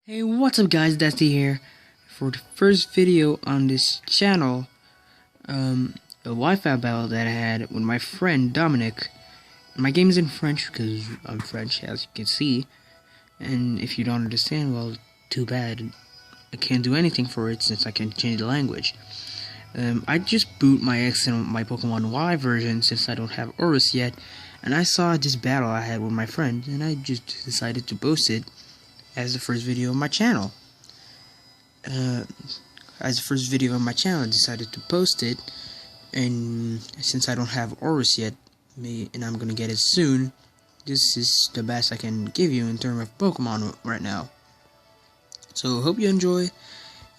Hey, what's up guys, Dusty here. For the first video on this channel, a Wi-Fi battle that I had with my friend Dominique. My game is in French because I'm French, as you can see. And if you don't understand, well, too bad. I can't do anything for it since I can't change the language. I just boot my X and my Pokemon Y version since I don't have Aurus yet. And I saw this battle I had with my friend, and I just decided to post it as the first video on my channel. I decided to post it, and since I don't have Aurus yet, and I'm gonna get it soon, this is the best I can give you in terms of Pokemon right now. So hope you enjoy,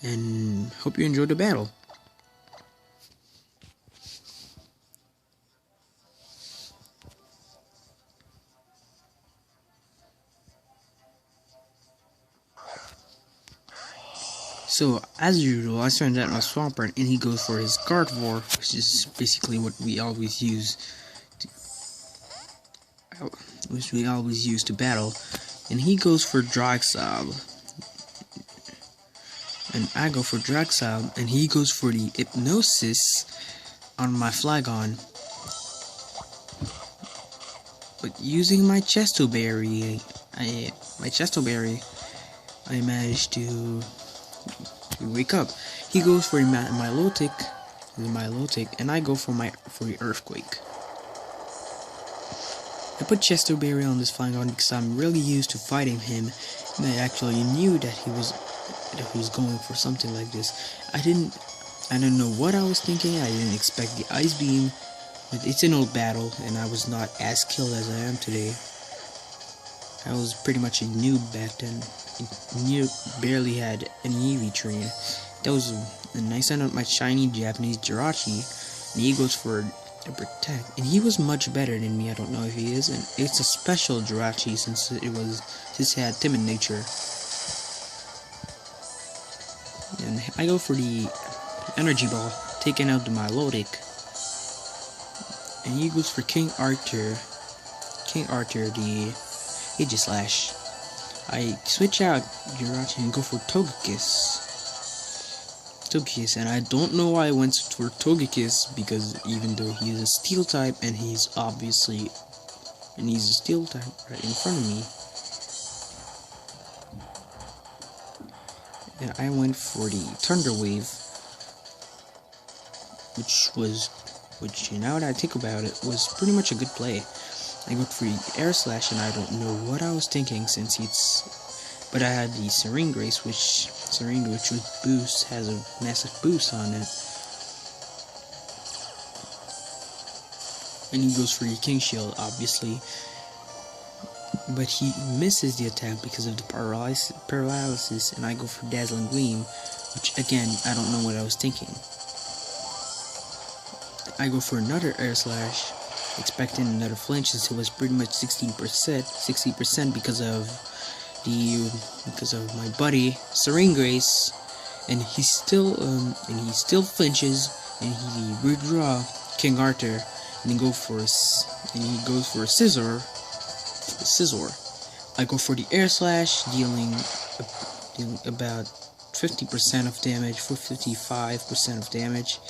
and hope you enjoy the battle. So, as usual, I started out on Swampert, and he goes for his Gardevoir, which is basically what we always use to battle. And he goes for Dragsaw, and I go for Dragsaw, and he goes for the Hypnosis on my Flygon. But using my Chesto Berry, I managed to wake up. He goes for my Milotic, and I go for the Earthquake. I put Chesto Berry on this Flygon because I'm really used to fighting him, and I actually knew that he was going for something like this. I don't know what I was thinking. I didn't expect the Ice Beam, but it's an old battle, and I was not as skilled as I am today. I was pretty much a noob back then. Barely had any EV train. That was a nice end on my shiny Japanese Jirachi, and he goes for a Protect, and he was much better than me. I don't know if he is, and it's a special Jirachi since it had timid nature. And I go for the Energy Ball, taking out the Milotic, and he goes for King Arthur, the Aegislash. I switch out Jirachi and go for Togekiss, and I don't know why I went for Togekiss, because even though he is a Steel type, and he's a Steel type right in front of me, and I went for the Thunder Wave, which now that I think about it, was pretty much a good play. I got for Air Slash, and I don't know what I was thinking but I had the Serene Grace, which with boost has a massive boost on it, and he goes for the King Shield, obviously, but he misses the attack because of the paralysis, and I go for Dazzling Gleam, which again I don't know what I was thinking. I go for another Air Slash, expecting another flinch, since it was pretty much 60% because of my buddy Serene Grace, and he still flinches, and he withdraw King Arthur, and he goes for a Scizor. I go for the Air Slash, dealing about 50% of damage, 55% of damage.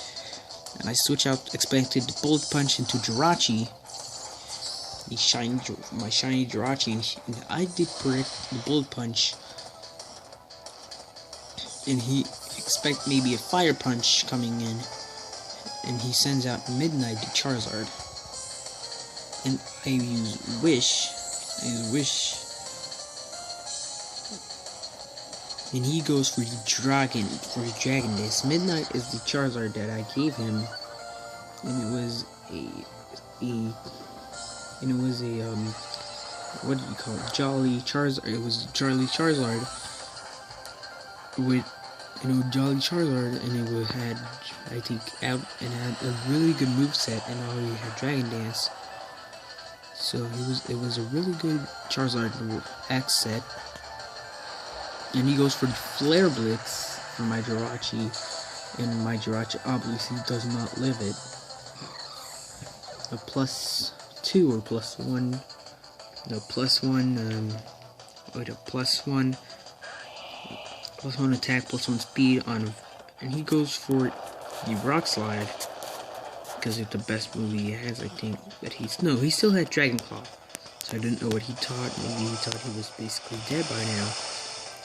And I switch out, expected the Bullet Punch into Jirachi, my shiny Jirachi, and I did predict the Bullet Punch, and he expect maybe a Fire Punch coming in, and he sends out Midnight to Charizard, and I use Wish, and he goes for the Dragon Disc. Midnight is the Charizard that I gave him, and it was what do you call it? Jolly Charizard. It was Jolly Charizard and it had, I think, had a really good moveset, and already had Dragon Dance. So it was a really good Charizard X set. And he goes for the Flare Blitz for my Jirachi, and my Jirachi obviously does not live it. A +2 or +1, with a +1 +1 attack, +1 speed on, and he goes for the rock slide because it's the best move he has. I think that he still had Dragon Claw, so I didn't know what he taught. Maybe he thought he was basically dead by now.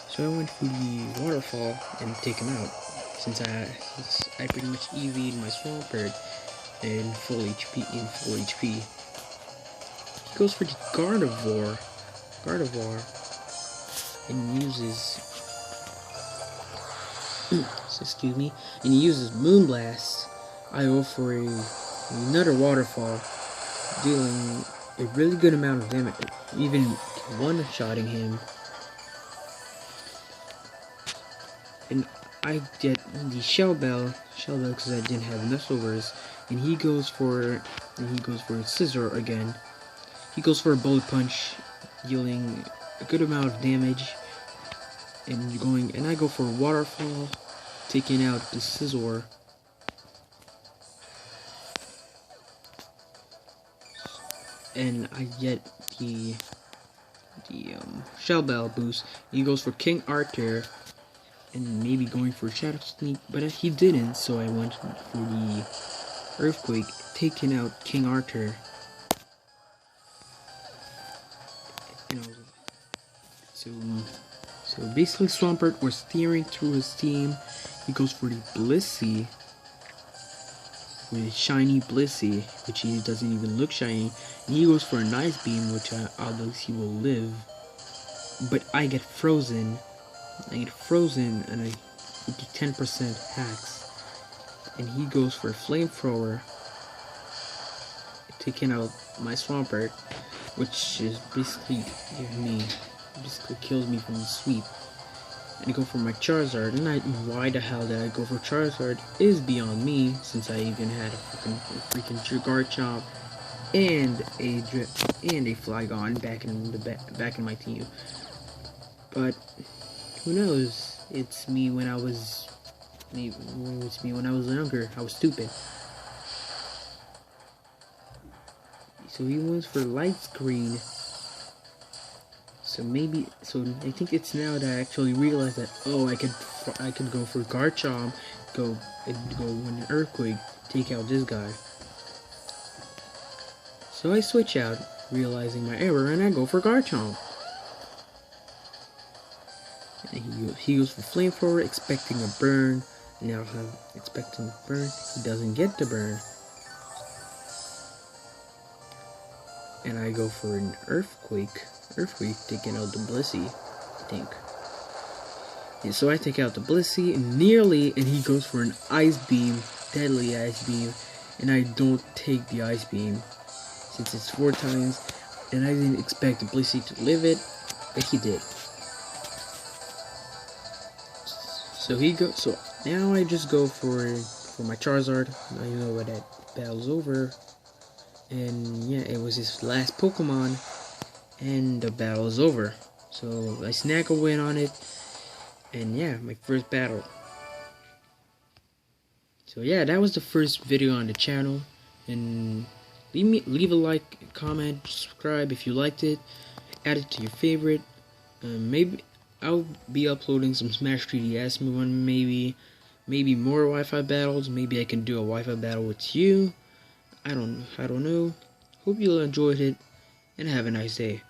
So I went for the waterfall and take him out, since I pretty much EV'd my Swampert in full HP. He goes for the Gardevoir, and uses excuse me, and he uses Moonblast. I go for another waterfall, dealing a really good amount of damage, even one-shotting him. And I get the Shell Bell because I didn't have leftovers, and he goes for Scissor again. He goes for a Bullet Punch, dealing a good amount of damage, and I go for a Waterfall, taking out the Scizor. And I get the Shell Bell boost. He goes for King Arthur, and maybe going for Shadow Sneak, but he didn't, so I went for the Earthquake, taking out King Arthur. So basically Swampert was steering through his team. He goes for the Blissey, with shiny Blissey, which he doesn't even look shiny. And he goes for a Nice Beam, which obviously he will live. But I get frozen. And I get 10% hacks. And he goes for a Flamethrower, taking out my Swampert, which is basically kills me from the sweep. And I go for my Charizard, and why the hell did I go for Charizard is beyond me, since I even had a freaking Garchomp and a Flygon back in my team. But who knows? It's me when I was younger. I was stupid. So he went for Light Screen. So I think it's now that I actually realized that, oh, I could go for Garchomp, go in Earthquake, take out this guy. So I switch out, realizing my error, and I go for Garchomp. And he goes for Flamethrower, expecting a burn. Now expecting a burn, he doesn't get the burn. And I go for an Earthquake, taking out the Blissey, I think. And so I take out the Blissey, and he goes for an Ice Beam, deadly Ice Beam, and I don't take the Ice Beam, since it's 4 times, and I didn't expect the Blissey to live it, but he did. So now I just go for my Charizard. I know that battle's over. And yeah, it was his last Pokemon, and the battle is over. So I snag a win on it, and yeah, my first battle. So yeah, that was the first video on the channel, and leave a like, comment, subscribe if you liked it, add it to your favorite. Maybe I'll be uploading some Smash 3DS one, maybe more Wi-Fi battles. Maybe I can do a Wi-Fi battle with you. I don't know. Hope you enjoyed it, and have a nice day.